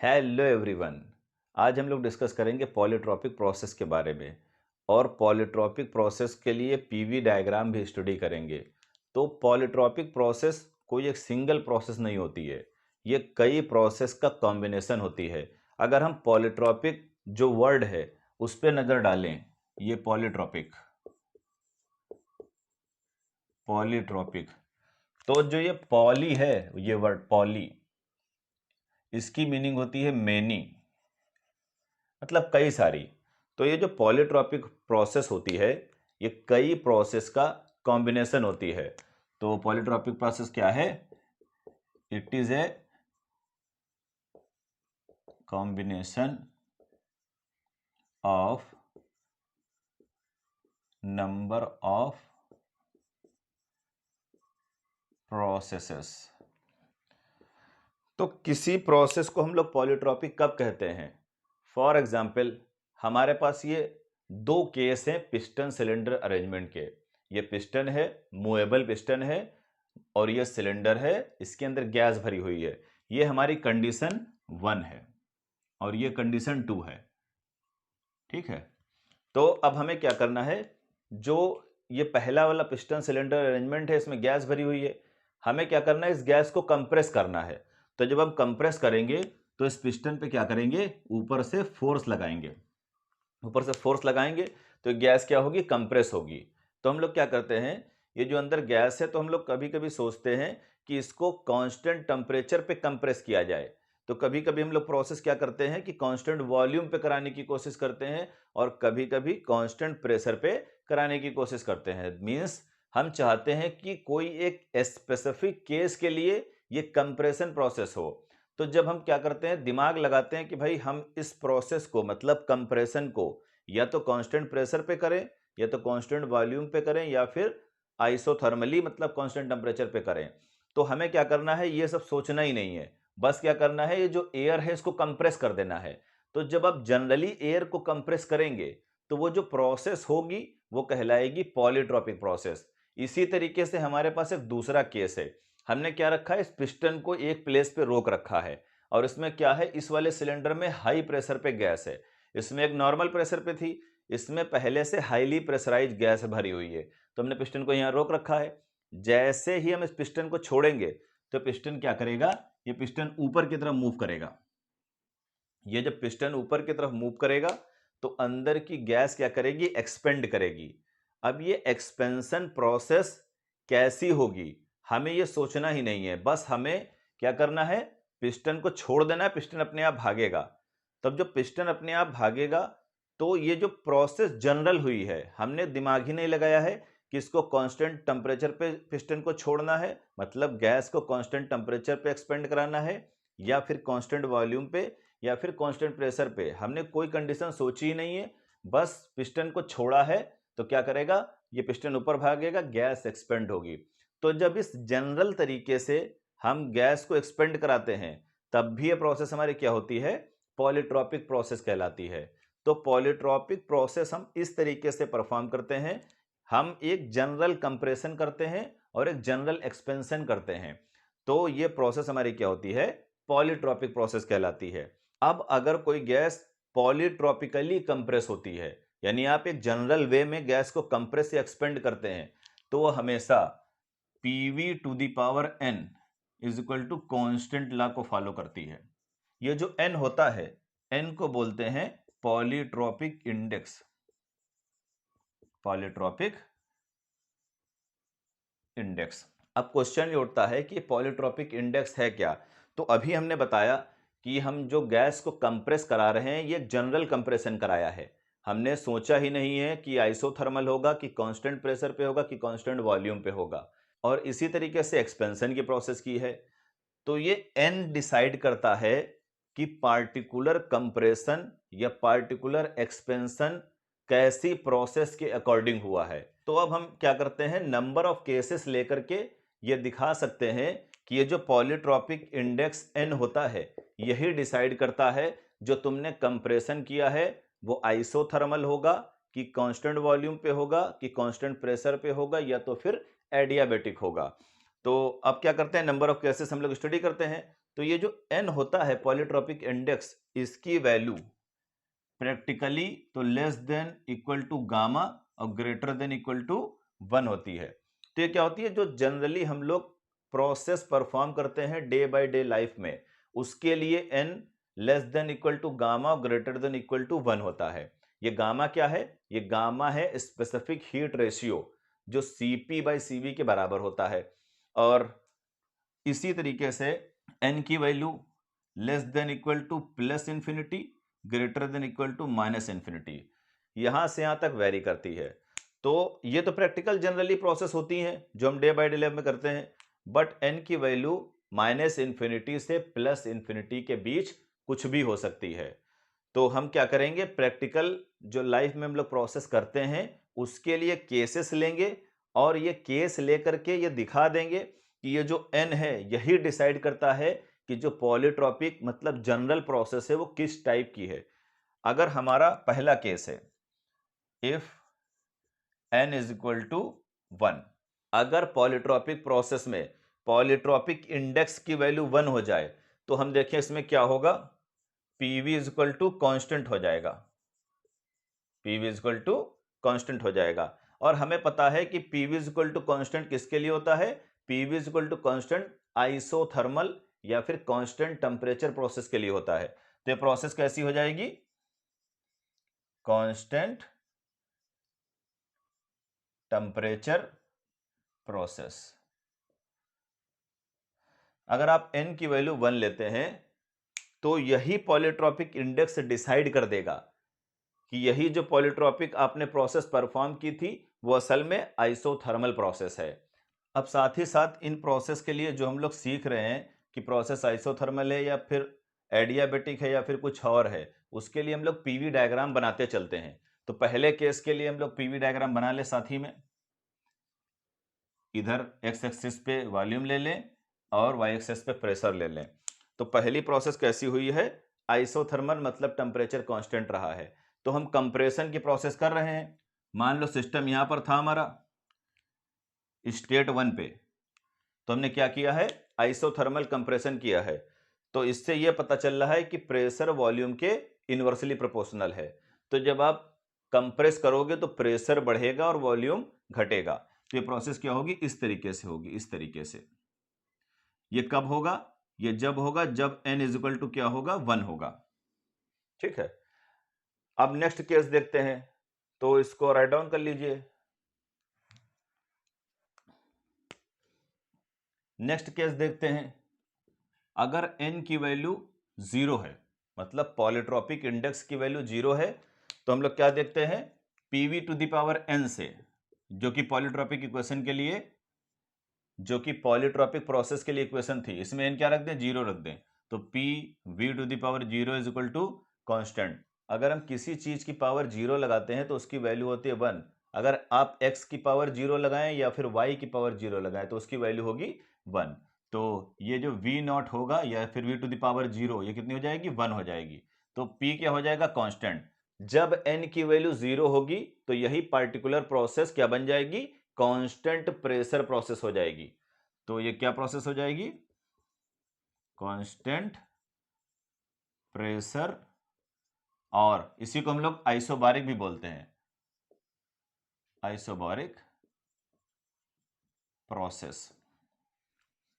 Hello everyone. आज हम लोग डिस्कस करेंगे पॉलीट्रॉपिक प्रोसेस के बारे में और पॉलीट्रॉपिक प्रोसेस के लिए पीवी डायग्राम भी स्टडी करेंगे। तो पॉलीट्रॉपिक प्रोसेस कोई एक सिंगल प्रोसेस नहीं होती है, ये कई प्रोसेस का कॉम्बिनेशन होती है। अगर हम पॉलीट्रॉपिक जो वर्ड है उस पर नज़र डालें, ये पॉलीट्रॉपिक पॉलीट्रॉपिक तो जो ये पॉली है, ये वर्ड पॉली, इसकी मीनिंग होती है मेनी, मतलब कई सारी। तो ये जो पॉलीट्रॉपिक प्रोसेस होती है ये कई प्रोसेस का कॉम्बिनेशन होती है। तो पॉलीट्रॉपिक प्रोसेस क्या है? It is a combination of number of processes. तो किसी प्रोसेस को हम लोग पॉलीट्रॉपिक कब कहते हैं? फॉर एग्जाम्पल, हमारे पास ये दो केस हैं पिस्टन सिलेंडर अरेंजमेंट के। ये पिस्टन है, मूवेबल पिस्टन है, और ये सिलेंडर है, इसके अंदर गैस भरी हुई है। ये हमारी कंडीशन 1 है और ये कंडीशन 2 है। ठीक है, तो अब हमें क्या करना है? जो ये पहला वाला पिस्टन सिलेंडर अरेंजमेंट है, इसमें गैस भरी हुई है, हमें क्या करना है? इस गैस को कंप्रेस करना है। तो जब हम कंप्रेस करेंगे तो इस पिस्टन पे क्या करेंगे? ऊपर से फोर्स लगाएंगे। ऊपर से फोर्स लगाएंगे तो गैस क्या होगी? कंप्रेस होगी। तो हम लोग क्या करते हैं, ये जो अंदर गैस है, तो हम लोग कभी कभी सोचते हैं कि इसको कांस्टेंट टेम्परेचर पे कंप्रेस किया जाए। तो कभी कभी हम लोग प्रोसेस क्या करते हैं कि कांस्टेंट वॉल्यूम पे कराने की कोशिश करते हैं, और कभी कभी कांस्टेंट प्रेशर पे कराने की कोशिश करते हैं। मींस हम चाहते हैं कि कोई एक स्पेसिफिक केस के लिए ये कंप्रेशन प्रोसेस हो। तो जब हम क्या करते हैं, दिमाग लगाते हैं कि भाई हम इस प्रोसेस को, मतलब कंप्रेशन को, या तो कांस्टेंट प्रेशर पे करें, या तो कांस्टेंट वॉल्यूम पे करें, या फिर आइसोथर्मली मतलब कांस्टेंट टेम्परेचर पे करें। तो हमें क्या करना है? ये सब सोचना ही नहीं है, बस क्या करना है, ये जो एयर है इसको कंप्रेस कर देना है। तो जब आप जनरली एयर को कंप्रेस करेंगे तो वो जो प्रोसेस होगी वो कहलाएगी पॉलीट्रॉपिक प्रोसेस। इसी तरीके से हमारे पास एक दूसरा केस है। हमने क्या रखा है? इस पिस्टन को एक प्लेस पे रोक रखा है, और इसमें क्या है, इस वाले सिलेंडर में हाई प्रेशर पे गैस है, इसमें एक नॉर्मल प्रेशर पे थी, इसमें पहले से हाईली प्रेशराइज्ड गैस भरी हुई है। तो हमने पिस्टन को यहाँ रोक रखा है। जैसे ही हम इस पिस्टन को छोड़ेंगे तो पिस्टन क्या करेगा? ये पिस्टन ऊपर की तरफ मूव करेगा। ये जब पिस्टन ऊपर की तरफ मूव करेगा तो अंदर की गैस क्या करेगी? एक्सपेंड करेगी। अब ये एक्सपेंशन प्रोसेस कैसी होगी हमें ये सोचना ही नहीं है, बस हमें क्या करना है? पिस्टन को छोड़ देना है, पिस्टन अपने आप भागेगा। तब जब पिस्टन अपने आप भागेगा तो ये जो प्रोसेस जनरल हुई है, हमने दिमाग ही नहीं लगाया है कि इसको कांस्टेंट टेम्परेचर पे पिस्टन को छोड़ना है, मतलब गैस को कांस्टेंट टेम्परेचर पे एक्सपेंड कराना है, या फिर कांस्टेंट वॉल्यूम पे, या फिर कांस्टेंट प्रेशर पे। हमने कोई कंडीशन सोची ही नहीं है, बस पिस्टन को छोड़ा है तो क्या करेगा? ये पिस्टन ऊपर भागेगा, गैस एक्सपेंड होगी। तो जब इस जनरल तरीके से हम गैस को एक्सपेंड कराते हैं तब भी ये प्रोसेस हमारी क्या होती है? पॉलीट्रॉपिक प्रोसेस कहलाती है। तो पॉलीट्रॉपिक प्रोसेस हम इस तरीके से परफॉर्म करते हैं, हम एक जनरल कंप्रेशन करते हैं और एक जनरल एक्सपेंशन करते हैं। तो ये प्रोसेस हमारी क्या होती है? पॉलीट्रॉपिक प्रोसेस कहलाती है। अब अगर कोई गैस पॉलीट्रॉपिकली कंप्रेस होती है, यानी आप एक जनरल वे में गैस को कंप्रेस या एक्सपेंड करते हैं, तो वो हमेशा PV to the power N is equal to constant law को फॉलो करती है। ये जो एन होता है, एन को बोलते हैं पॉलीट्रॉपिक इंडेक्स। Polytropic index. अब क्वेश्चन ये उठता है कि पॉलीट्रॉपिक इंडेक्स है क्या? तो अभी हमने बताया कि हम जो गैस को कंप्रेस करा रहे हैं ये जनरल कंप्रेशन कराया है। हमने सोचा ही नहीं है कि आइसोथर्मल होगा, कि कांस्टेंट प्रेशर पे होगा, कि कांस्टेंट वॉल्यूम पे होगा। और इसी तरीके से एक्सपेंशन की प्रोसेस की है। तो ये एन डिसाइड करता है कि पार्टिकुलर कंप्रेशन या पार्टिकुलर एक्सपेंशन कैसी प्रोसेस के अकॉर्डिंग हुआ है। तो अब हम क्या करते हैं, नंबर ऑफ केसेस लेकर के ये दिखा सकते हैं कि ये जो पॉलीट्रॉपिक इंडेक्स एन होता है यही डिसाइड करता है जो तुमने कंप्रेशन किया है वो आइसोथर्मल होगा, कि कांस्टेंट वॉल्यूम पे होगा, कि कांस्टेंट प्रेशर पे होगा, या तो फिर एडियाबेटिक होगा। तो अब क्या करते हैं, नंबर ऑफ केसेस हम लोग स्टडी करते हैं। तो ये जो n होता है पॉलीट्रॉपिक इंडेक्स, इसकी वैल्यू प्रैक्टिकली तो less than equal to gamma और ग्रेटर देन इक्वल टू 1 होती है। तो ये क्या होती है, जो जनरली हम लोग प्रोसेस परफॉर्म करते हैं डे बाय डे लाइफ में, उसके लिए n less than equal to gamma और ग्रेटर देन इक्वल टू 1 होता है। ये गामा क्या है, ये गामा है स्पेसिफिक हीट रेशियो, जो Cp बाई Cv के बराबर होता है। और इसी तरीके से n की value less than equal to plus infinity, greater than equal to minus infinity, यहां से यहां तक वेरी करती है। तो ये तो प्रैक्टिकल जनरली प्रोसेस होती हैं जो हम डे बाय डे लाइफ में करते हैं, बट n की वैल्यू माइनस इंफिनिटी से प्लस इंफिनिटी के बीच कुछ भी हो सकती है। तो हम क्या करेंगे, प्रैक्टिकल जो लाइफ में हम लोग प्रोसेस करते हैं उसके लिए केसेस लेंगे, और ये केस लेकर के ये दिखा देंगे कि ये जो n है यही डिसाइड करता है कि जो पॉलीट्रॉपिक मतलब जनरल प्रोसेस है वो किस टाइप की है। अगर हमारा पहला केस है, if n is equal to 1, अगर पॉलीट्रॉपिक प्रोसेस में पॉलीट्रॉपिक इंडेक्स की वैल्यू 1 हो जाए तो हम देखें इसमें क्या होगा, PV is equal to constant हो जाएगा, PV is equal to constant हो जाएगा। और हमें पता है कि PV is equal to constant किसके लिए होता है, PV is equal to constant isothermal या फिर कांस्टेंट टेम्परेचर प्रोसेस के लिए होता है। तो ये प्रोसेस कैसी हो जाएगी, कांस्टेंट टेम्परेचर प्रोसेस। अगर आप n की वैल्यू 1 लेते हैं तो यही पॉलीट्रॉपिक इंडेक्स डिसाइड कर देगा कि यही जो पॉलीट्रॉपिक आपने प्रोसेस परफॉर्म की थी वो असल में आइसोथर्मल प्रोसेस है। अब साथ ही साथ इन प्रोसेस के लिए जो हम लोग सीख रहे हैं कि प्रोसेस आइसोथर्मल है या फिर एडियाबेटिक है या फिर कुछ और है, उसके लिए हम लोग पीवी डायग्राम बनाते चलते हैं। तो पहले केस के लिए हम लोग पीवी डायग्राम बना ले साथ ही में, इधर एक्स एक्सिस पे वॉल्यूम ले लें और वाई एक्सिस पे प्रेशर ले लें। तो पहली प्रोसेस कैसी हुई है, आइसोथर्मल मतलब टेम्परेचर कांस्टेंट रहा है। तो हम कंप्रेशन की प्रोसेस कर रहे हैं। मान लो सिस्टम यहां पर था हमारा स्टेट 1 पे, तो हमने क्या किया है, आइसोथर्मल कंप्रेशन किया है। तो इससे यह पता चल रहा है कि प्रेशर वॉल्यूम के इनवर्सली प्रोपोर्शनल है। तो जब आप कंप्रेस करोगे तो प्रेशर बढ़ेगा और वॉल्यूम घटेगा। तो ये प्रोसेस क्या होगी, इस तरीके से होगी, इस तरीके से। ये कब होगा, ये जब होगा जब n इज इक्वल टू क्या होगा, 1 होगा। ठीक है, अब नेक्स्ट केस देखते हैं, तो इसको राइट डाउन कर लीजिए। नेक्स्ट केस देखते हैं, अगर n की वैल्यू 0 है, मतलब पॉलीट्रॉपिक इंडेक्स की वैल्यू 0 है, तो हम लोग क्या देखते हैं, PV to the power n से, जो कि पॉलीट्रॉपिक इक्वेशन के लिए, जो कि पॉलीट्रॉपिक प्रोसेस के लिए इक्वेशन थी, इसमें n क्या रख दें, 0 रख दें। तो PV to the power 0 is equal to constant. अगर हम किसी चीज की पावर 0 लगाते हैं तो उसकी वैल्यू होती है 1। अगर आप x की पावर 0 लगाएं या फिर y की पावर 0 लगाएं तो उसकी वैल्यू होगी 1। तो ये जो V0 होगा या फिर V टू द पावर 0, ये कितनी हो जाएगी, 1 हो जाएगी। तो P क्या हो जाएगा, कांस्टेंट। जब n की वैल्यू 0 होगी तो यही पार्टिकुलर प्रोसेस क्या बन जाएगी, कांस्टेंट प्रेशर प्रोसेस हो जाएगी। तो ये क्या प्रोसेस हो जाएगी, कांस्टेंट प्रेशर, और इसी को हम लोग आइसोबारिक भी बोलते हैं, आइसोबारिक प्रोसेस।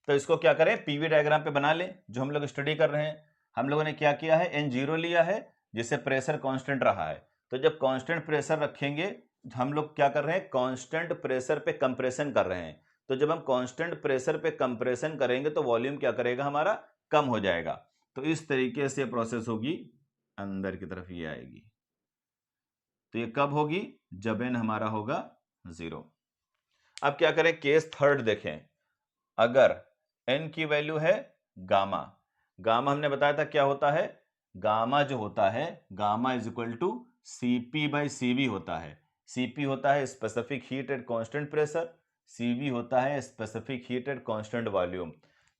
तो इसको क्या करें, पीवी डायग्राम पे बना लें जो हम लोग स्टडी कर रहे हैं। हम लोगों ने क्या किया है, n0 लिया है जिससे प्रेशर कांस्टेंट रहा है। तो जब कांस्टेंट प्रेशर रखेंगे, हम लोग क्या कर रहे हैं, कांस्टेंट प्रेशर पे कंप्रेशन कर रहे हैं। तो जब हम कांस्टेंट प्रेशर पे कंप्रेशन करेंगे तो वॉल्यूम क्या करेगा, हमारा कम हो जाएगा। तो इस तरीके से प्रोसेस होगी, अंदर की तरफ ये आएगी। तो ये कब होगी, जब n हमारा होगा 0। अब क्या करें, केस थर्ड देखें। अगर n की वैल्यू है गामा, गामा हमने बताया था क्या होता है, गामा जो होता है, gamma is equal to Cp by CV होता है। Cp होता है specific heat at constant pressure, CV होता है specific heat at constant volume.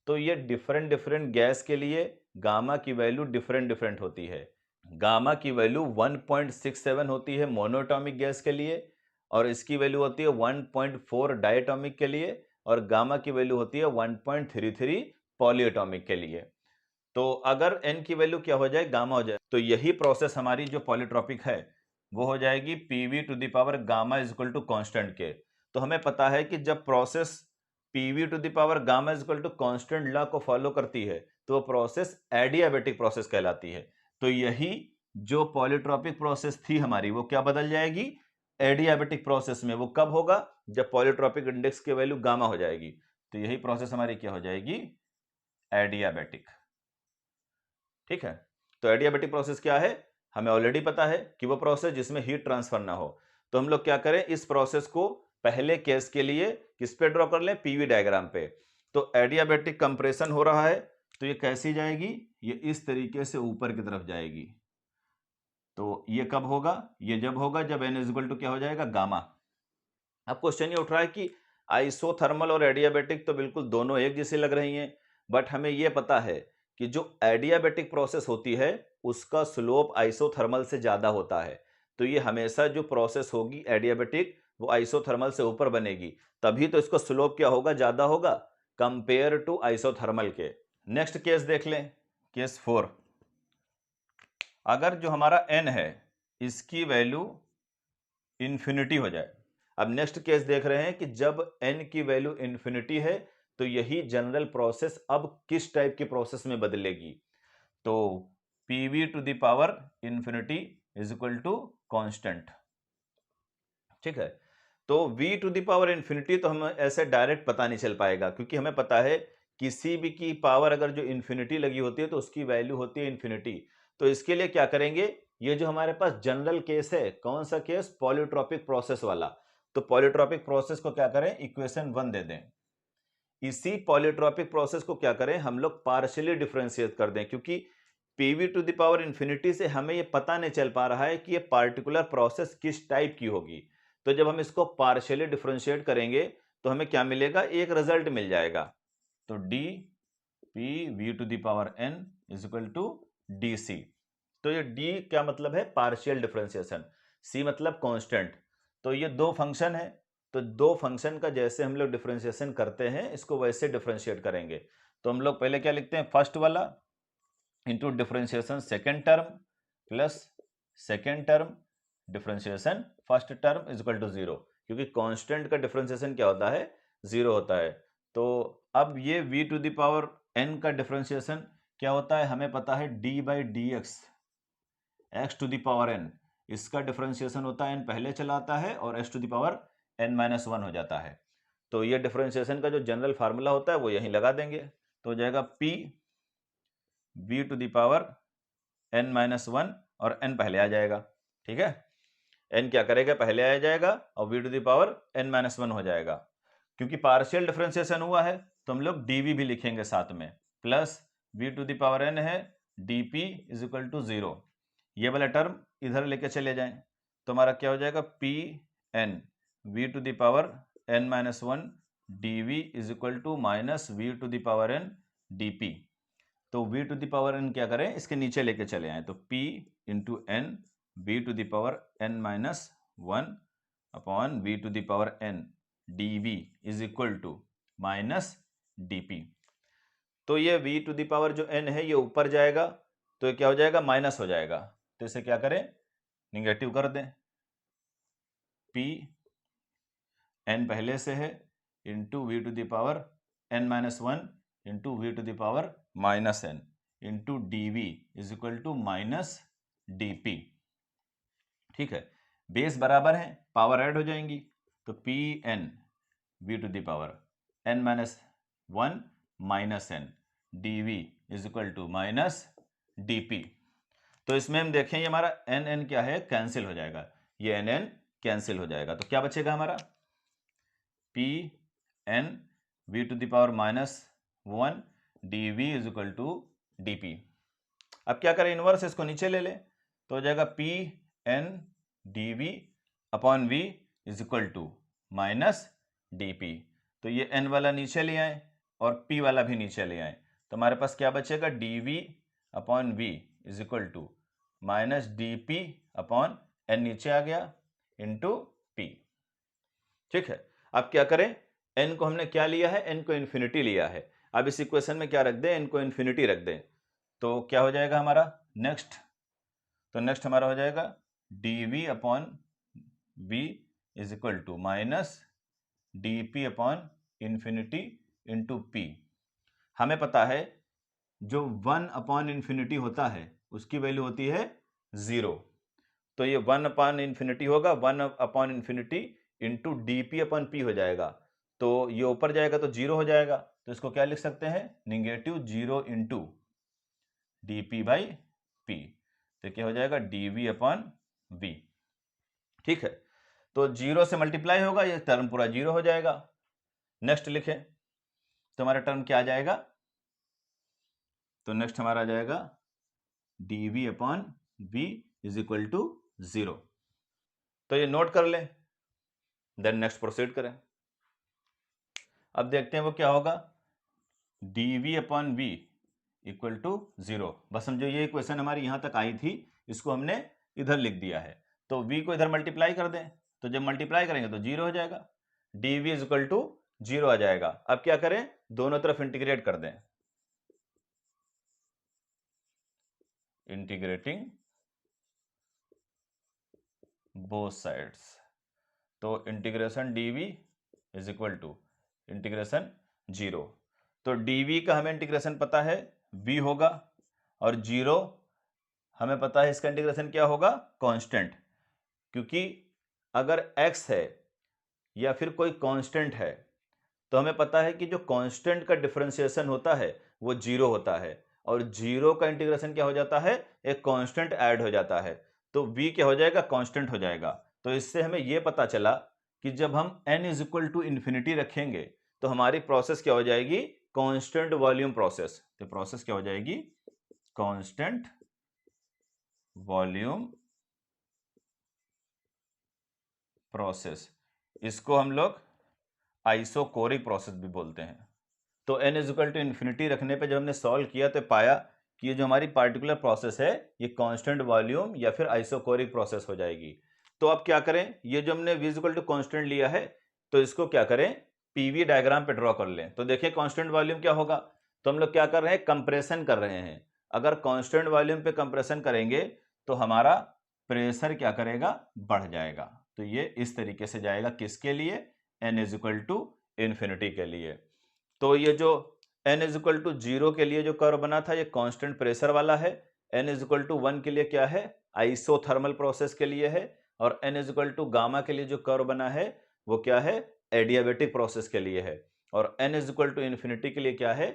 तो ये डिफरेंट डिफरेंट गैस के लिए गामा की वैल्यू डिफरेंट डिफरेंट होती है। गामा की वैल्यू 1.67 होती है मोनोटॉमिक गैस के लिए, और इसकी वैल्यू होती है 1.4 डायटोमिक के लिए, और गामा की वैल्यू होती है 1.33 पॉलीएटॉमिक के लिए। तो अगर n की वैल्यू क्या हो जाए, गामा हो जाए, तो यही प्रोसेस हमारी जो पॉलीट्रॉपिक है वो हो जाएगी PV to the power gamma is equal to constant के। तो हमें पता है कि जब process PV to the power gamma is equal to constant law को फॉलो करती है तो वो प्रोसेस एडियाबेटिक प्रोसेस कहलाती है। तो यही जो पॉलीट्रॉपिक प्रोसेस थी हमारी वो क्या बदल जाएगी, एडियाबेटिक प्रोसेस में। वो कब होगा, जब पॉलीट्रॉपिक इंडेक्स की वैल्यू गामा हो जाएगी। तो यही प्रोसेस हमारी क्या हो जाएगी, एडियाबेटिक। ठीक है, तो एडियाबेटिक प्रोसेस क्या है, हमें ऑलरेडी पता है कि वो प्रोसेस जिसमें हीट ट्रांसफर ना हो। तो हम लोग क्या करें, इस प्रोसेस को पहले केस के लिए किस पे ड्रॉ कर लें, पीवी डायग्राम पे। तो एडियाबेटिक कंप्रेशन हो रहा है, तो ये कैसी जाएगी, ये इस तरीके से ऊपर की तरफ जाएगी। तो ये कब होगा, ये जब होगा जब n इज इक्वल टू क्या हो जाएगा, गामा। अब क्वेश्चन ये उठ रहा है कि आइसोथर्मल और एडियाबेटिक तो बिल्कुल दोनों एक जैसे लग रही हैं, बट हमें यह पता है कि जो एडियाबेटिक प्रोसेस होती है उसका स्लोप आइसोथर्मल से ज्यादा होता है। तो ये हमेशा जो प्रोसेस होगी एडियाबेटिक वो आइसोथर्मल से ऊपर बनेगी, तभी तो इसका स्लोप क्या होगा, ज्यादा होगा कंपेयर टू आइसोथर्मल के। नेक्स्ट केस देख लें, केस 4। अगर जो हमारा n है इसकी वैल्यू इन्फिनिटी हो जाए। अब नेक्स्ट केस देख रहे हैं कि जब n की वैल्यू इन्फिनिटी है तो यही जनरल प्रोसेस अब किस टाइप की प्रोसेस में बदलेगी। तो pv to the power infinity is equal to constant. ठीक है, तो v to the power infinity तो हमें ऐसे डायरेक्ट पता नहीं चल पाएगा, क्योंकि हमें पता है किसी भी की पावर अगर जो इन्फिनिटी लगी होती है तो उसकी वैल्यू होती है इन्फिनिटी। तो इसके लिए क्या करेंगे, ये जो हमारे पास जनरल केस है, कौन सा केस, पॉलीट्रॉपिक प्रोसेस वाला। तो पॉलीट्रॉपिक प्रोसेस को क्या करें, इक्वेशन 1 दे दें। इसी पॉलीट्रॉपिक प्रोसेस को क्या करें, हम लोग पार्शियली डिफरेंशिएट कर दें, क्योंकि PV to the power infinity से हमें ये पता नहीं चल पा रहा है कि ये पार्टिकुलर प्रोसेस किस टाइप की होगी। तो जब हम इसको पार्शियली डिफरेंशिएट करेंगे तो हमें क्या मिलेगा, एक रिजल्ट मिल जाएगा। तो D P V to the power N is equal to D C. तो ये डी क्या मतलब है, पार्शियल डिफरेंशिएशन, सी मतलब कांस्टेंट। तो ये दो फंक्शन है, तो दो फंक्शन का जैसे हम लोग डिफरेंशिएशन करते हैं इसको वैसे डिफरेंशिएट करेंगे। तो हम लोग पहले क्या लिखते हैं, फर्स्ट वाला into differentiation second term plus second term differentiation first term is equal to 0, क्योंकि कांस्टेंट का डिफरेंशिएशन क्या होता है, 0 होता है। तो अब ये v to the power n का डिफरेंशिएशन क्या होता है, हमें पता है d by D X to the power n, इसका डिफरेंशिएशन होता है n पहले चला आता है और x to the power n-1 हो जाता है। तो ये डिफरेंशिएशन का जो जनरल फार्मूला होता है वो यहीं लगा देंगे, तो हो जाएगा p v to the power n-1 और n पहले आ जाएगा। ठीक है, n क्या करेगा, पहले आ जाएगा और v to the power n-1 हो जाएगा। क्योंकि पार्शियल डिफरेंशिएशन हुआ है तो हम लोग dv भी लिखेंगे साथ में, plus v to the power n है dp इज इक्वल टू 0। ये वाला टर्म इधर लेके चले जाएं तो हमारा क्या हो जाएगा, P N V to the power n-1 dv is equal to minus V to the power n dp। तो v to the power n क्या करें, इसके नीचे लेके चले आए, तो p into N V to the power n-1 upon V to the power n dv is equal to minus dp। तो ये v टू द पावर जो n है ये ऊपर जाएगा तो ये क्या हो जाएगा, माइनस हो जाएगा। तो इसे क्या करें, निगेटिव कर दें, p n पहले से है into V to the power n-1 into V to the power minus n into D V is equal to minus D P. ठीक है, बेस बराबर है, पावर ऐड हो जाएंगी, तो P N V to the power n-1 minus n D V is equal to minus D P. तो इसमें हम देखें ये हमारा एन एन क्या है, कैंसिल हो जाएगा, ये एन एन कैंसिल हो जाएगा। तो क्या बचेगा हमारा, P N V to the power -1 D V is equal to D P. अब क्या करें, इनवर्स इसको नीचे ले लें, तो हो जाएगा P N D V upon V is equal to minus D P. तो ये एन वाला नीचे ले आए और पी वाला भी नीचे ले आए, तो हमारे पास क्या बचेगा, D V upon V is equal to minus D P upon N नीचे आ गया इंटू पी। ठीक है, अब क्या करें, एन को हमने क्या लिया है, एन को इन्फिनिटी लिया है। अब इस इक्वेशन में क्या रख दें, एन को इन्फिनिटी रख दें, तो क्या हो जाएगा हमारा नेक्स्ट, तो नेक्स्ट हमारा हो जाएगा dv upon v is equal to minus dp upon infinity into p। हमें पता है जो 1 अपॉन इंफिनिटी होता है उसकी वैल्यू होती है 0, तो ये 1 अपॉन इंफिनिटी होगा, 1 upon infinity into D upon P हो जाएगा, तो ये ऊपर जाएगा तो 0 हो जाएगा, तो इसको क्या लिख सकते हैं, -0 into D P by P, तो क्या हो जाएगा dv अपॉन v। ठीक है, तो 0 से मल्टीप्लाई होगा, ये टर्म पूरा 0 हो जाएगा। नेक्स्ट लिखें तो हमारा टर्म क्या आ जाएगा, तो नेक्स्ट हमारा आ जाएगा dv upon v is equal to 0। तो ये नोट कर लें, देन नेक्स्ट प्रोसीड करें। अब देखते हैं वो क्या होगा, dv upon v equal to 0। बस समझो ये क्वेश्चन हमारी यहां तक आई थी, इसको हमने इधर लिख दिया है, तो v को इधर मल्टीप्लाई कर दें, तो जब मल्टीप्लाई करेंगे तो 0 हो जाएगा, dv इज इक्वल टू 0 आ जाएगा। अब क्या करें, दोनों तरफ इंटीग्रेट कर दें, इंटीग्रेटिंग बोथ साइड्स, तो integration dv is equal to integration 0। तो dv का हमें इंटीग्रेशन पता है v होगा, और 0 हमें पता है इसका इंटीग्रेशन क्या होगा, कांस्टेंट, क्योंकि अगर x है या फिर कोई कांस्टेंट है तो हमें पता है कि जो कांस्टेंट का डिफरेंशिएशन होता है वो 0 होता है, और 0 का इंटीग्रेशन क्या हो जाता है, एक कांस्टेंट ऐड हो जाता है, तो v क्या हो जाएगा, कांस्टेंट हो जाएगा। तो इससे हमें यह पता चला कि जब हम n is equal to infinity रखेंगे तो हमारी प्रोसेस क्या हो जाएगी, कांस्टेंट वॉल्यूम प्रोसेस। तो प्रोसेस क्या हो जाएगी, कांस्टेंट वॉल्यूम प्रोसेस, इसको हम लोग आइसोकोरिक प्रोसेस भी बोलते हैं। तो n is equal to infinity रखने पे जब हमने सॉल्व किया तो पाया कि ये जो हमारी पार्टिकुलर प्रोसेस है ये कांस्टेंट वॉल्यूम या फिर आइसोकोरिक प्रोसेस हो जाएगी। तो अब क्या करें, ये जो हमने v इक्वल टू कांस्टेंट लिया है तो इसको क्या करें, पीवी डायग्राम पे ड्रॉ कर लें। तो देखिए कांस्टेंट वॉल्यूम क्या होगा, तो हम लोग क्या कर रहे हैं, कंप्रेशन कर रहे हैं। अगर कांस्टेंट वॉल्यूम पे कंप्रेशन करेंगे तो हमारा प्रेशर क्या करेगा, बढ़ जाएगा। तो ये इस तरीके से जाएगा, किसके लिए, n is equal to infinity के लिए। तो ये जो n इज इक्वल टू 0 के लिए जो कर्व बना था ये कांस्टेंट प्रेशर वाला है, n इज इक्वल टू 1 के लिए क्या है, आइसोथर्मल प्रोसेस के लिए है, और n is equal to gamma के लिए जो कर्व बना है वो क्या है, एडियाबेटिक प्रोसेस के लिए है, और n is equal to infinity के लिए क्या है,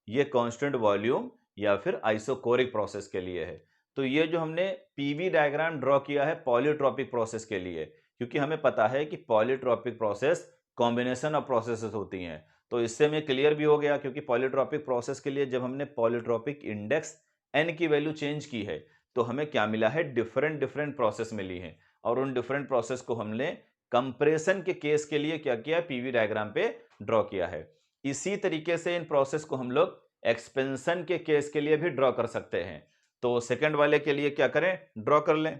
ये कांस्टेंट वॉल्यूम या फिर आइसोकोरिक प्रोसेस के लिए है। तो ये जो हमने पीवी डायग्राम ड्रॉ किया है पॉलीट्रॉपिक प्रोसेस के लिए, क्योंकि हमें पता है कि polytropic process combination of processes होती हैं, तो इससे में क्लियर भी हो गया, क्योंकि पॉलीट्रॉपिक प्रोसेस के लिए जब हमने पॉलीट्रॉपिक इंडेक्स n की वैल्यू चेंज की है तो हमें क्या मिला है, डिफरेंट डिफरेंट प्रोसेस मिली है, और उन डिफरेंट प्रोसेस को हमने कंप्रेशन के केस के लिए क्या किया, पीवी डायग्राम पे ड्रॉ किया है। इसी तरीके से इन प्रोसेस को हम लोग एक्सपेंशन के केस के लिए भी ड्रॉ कर सकते हैं। तो सेकंड वाले के लिए क्या करें, ड्रॉ कर लें,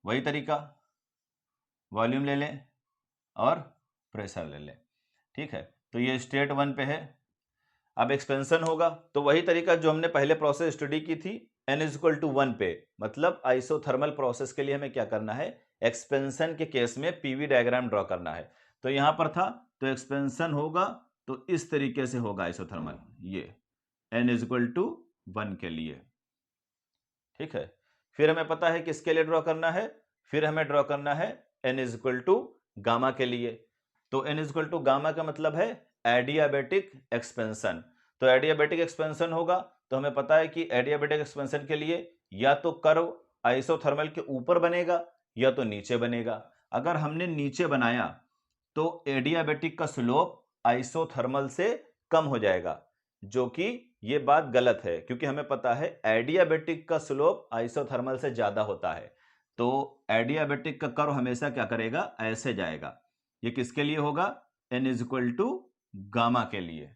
वही तरीका, वॉल्यूम ले लें और प्रेशर ले लें। ठीक है, तो ये स्टेट 1 पे है। अब एक्सपेंशन होगा तो वही तरीका जो हमने पहले प्रोसेस स्टडी की थी, n इज इक्वल टू 1 पे, मतलब आइसोथर्मल प्रोसेस के लिए हमें क्या करना है, एक्सपेंशन के केस में पीवी डायग्राम ड्रॉ करना है। तो यहां पर था, तो एक्सपेंशन होगा तो इस तरीके से होगा आइसोथर्मल, ये n इज इक्वल टू 1 के लिए। ठीक है, फिर हमें पता है किसके लिए ड्रॉ करना है, फिर हमें ड्रॉ करना है n is equal to gamma के लिए। तो n is equal to gamma का मतलब है एडियाबेटिक एक्सपेंशन। तो एडियाबेटिक एक्सपेंशन होगा तो हमें पता है कि एडियाबेटिक एक्सपेंशन के लिए या तो कर्व आइसोथर्मल के ऊपर बनेगा या तो नीचे बनेगा। अगर हमने नीचे बनाया तो एडियाबेटिक का स्लोप आइसोथर्मल से कम हो जाएगा, जो कि ये बात गलत है, क्योंकि हमें पता है एडियाबेटिक का स्लोप आइसोथर्मल से ज्यादा होता है। तो एडियाबेटिक का कर्व हमेशा क्या करेगा, ऐसे जाएगा। ये किसके लिए होगा, n is equal to gamma के लिए।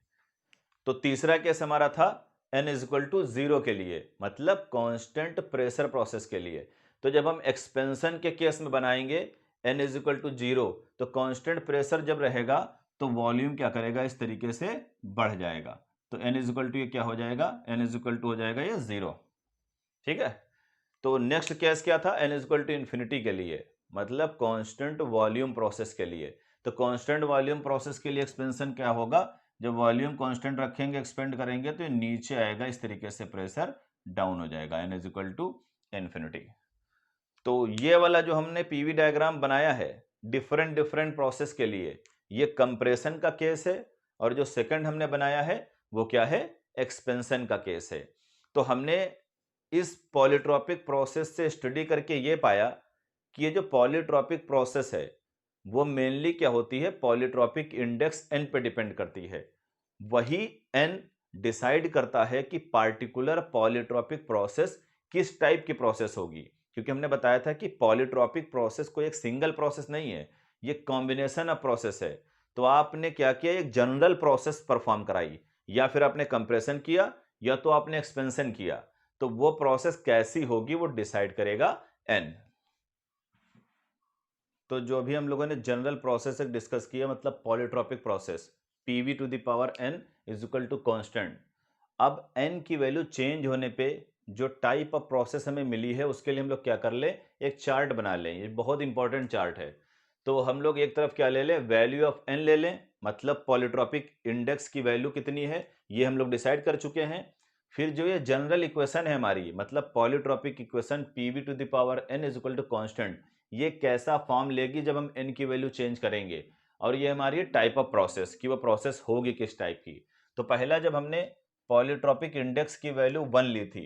तो तीसरा केस हमारा था n इज इक्वल टू 0 के लिए, मतलब कांस्टेंट प्रेशर प्रोसेस के लिए। तो जब हम एक्सपेंशन के केस में बनाएंगे n इज इक्वल टू 0, तो कांस्टेंट प्रेशर जब रहेगा तो वॉल्यूम क्या करेगा, इस तरीके से बढ़ जाएगा। तो n इज इक्वल टू ये क्या हो जाएगा, n इज इक्वल टू हो जाएगा ये 0। ठीक है, तो नेक्स्ट केस क्या था, n is equal to infinity के लिए, मतलब कांस्टेंट वॉल्यूम प्रोसेस के लिए। तो कांस्टेंट वॉल्यूम प्रोसेस के लिए एक्सपेंशन क्या होगा, जब वॉल्यूम कांस्टेंट रखेंगे एक्सपेंड करेंगे तो ये नीचे आएगा, इस तरीके से प्रेशर डाउन हो जाएगा, n is equal to infinity. तो ये वाला जो हमने पीवी डायग्राम बनाया है डिफरेंट डिफरेंट प्रोसेस के लिए, ये कंप्रेशन का केस है, और जो सेकंड हमने बनाया है वो क्या है, एक्सपेंशन का केस है। तो हमने इस पॉलीट्रॉपिक प्रोसेस से स्टडी करके ये पाया कि ये जो पॉलीट्रॉपिक प्रोसेस है वो मेनली क्या होती है, पॉलीट्रॉपिक इंडेक्स n पे डिपेंड करती है। वही n डिसाइड करता है कि पार्टिकुलर पॉलीट्रॉपिक प्रोसेस किस टाइप की प्रोसेस होगी, क्योंकि हमने बताया था कि पॉलीट्रॉपिक प्रोसेस कोई एक सिंगल प्रोसेस नहीं है, ये कॉम्बिनेशन ऑफ प्रोसेस है। तो आपने क्या किया, एक जनरल प्रोसेस परफॉर्म कराई, या फिर आपने कंप्रेशन किया, या तो आपने एक्सपेंशन किया, तो वो प्रोसेस कैसी होगी वो डिसाइड करेगा n। तो जो भी हम लोगों ने जनरल प्रोसेस डिस्कस किया, मतलब polytropic process, PV to the power n is equal to constant. अब n की वैल्यू चेंज होने पे जो टाइप ऑफ प्रोसेस हमें मिली है उसके लिए हम लोग क्या कर ले, एक चार्ट बना लें, ये बहुत इंपॉर्टेंट चार्ट है। तो हम लोग एक तरफ क्या ले लें, वैल्यू ऑफ n ले लें, मतलब पॉलीट्रॉपिक इंडेक्स की वैल्यू कितनी है ये हम लोग डिसाइड कर चुके हैं। फिर जो ये जनरल इक्वेशन है हमारी, मतलब polytropic equation PV to the power n is equal to constant, ये कैसा फॉर्म लेगी जब हम n की वैल्यू चेंज करेंगे, और ये हमारी टाइप ऑफ प्रोसेस कि वो प्रोसेस होगी किस टाइप की। तो पहला जब हमने पॉलीट्रॉपिक इंडेक्स की वैल्यू 1 ली थी,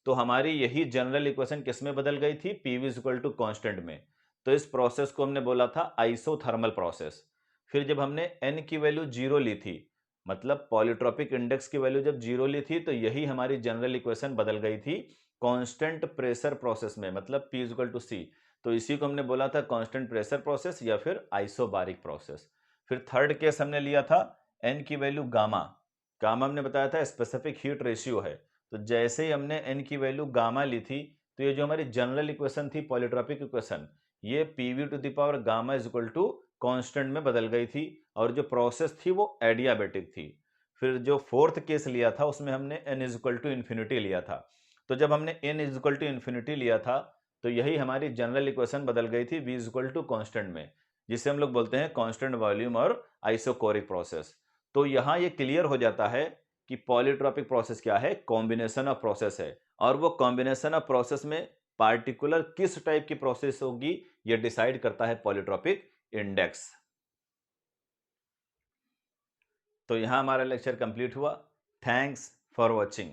तो हमारी यही जनरल इक्वेशन किस में बदल गई थी, PV is equal to constant में। तो इस प्रोसेस को हमने बोला था आइसोथर्मल प्रोसेस। फिर जब हमने n की वैल्यू 0 ली थी, मतलब पॉलीट्रॉपिक इंडेक्स की वैल्यू जब 0 ली थी, तो यही हमारी जनरल इक्वेशन बदल गई थी कांस्टेंट प्रेशर प्रोसेस में, मतलब P is equal to C। तो इसी को हमने बोला था कांस्टेंट प्रेशर प्रोसेस या फिर आइसोबारिक प्रोसेस। फिर थर्ड केस हमने लिया था n की वैल्यू गामा। गामा हमने बताया था स्पेसिफिक हीट रेशियो है। तो जैसे ही हमने n की वैल्यू गामा ली थी, तो ये जो हमारी जनरल इक्वेशन थी पॉलीट्रॉपिक इक्वेशन, ये PV to the power gamma is equal to constant में बदल गई थी, और जो प्रोसेस थी वो एडियाबेटिक थी। फिर जो फोर्थ केस लिया था उसमें हमने n is equal to infinity लिया था। तो जब हमने n is equal to infinity लिया था, तो यही हमारी जनरल इक्वेशन बदल गई थी v is equal to constant में, जिसे हम लोग बोलते हैं कांस्टेंट वॉल्यूम और आइसोकोरिक प्रोसेस। तो यहाँ ये क्लियर हो जाता है कि पॉलीट्रॉपिक प्रोसेस क्या है, कॉम्बिनेशन ऑफ प्रोसेस है, और वो कॉम्बिनेशन ऑफ प्रोसेस में पार्टिकुलर किस टाइप की प्रोसेस होगी ये डिसाइड करता है पॉलीट्रॉपिक इंडेक्स। तो यहाँ हमारा लेक्चर कंप्लीट हुआ। Thanks for watching.